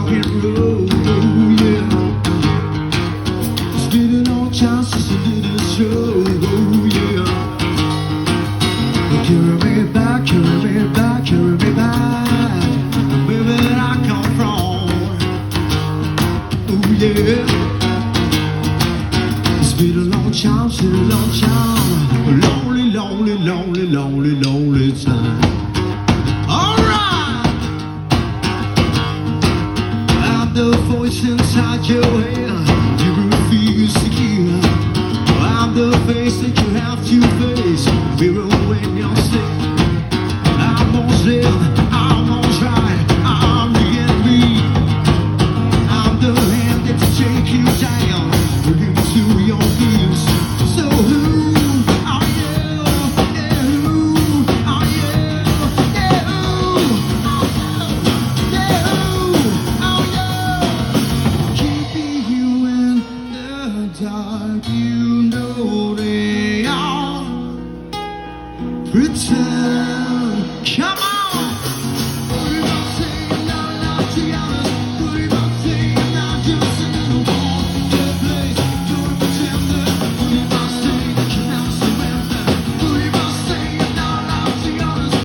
rock and roll, oh yeah. It's been a long time since I did a show, oh yeah. Carry me back, carry me back, carry me back, baby, that I come from, oh yeah. It's been a long time, it's been a long time, a lonely, lonely, lonely, lonely, lonely time. Alright, I'm the voice inside your head, you refuse to hear. I'm the face that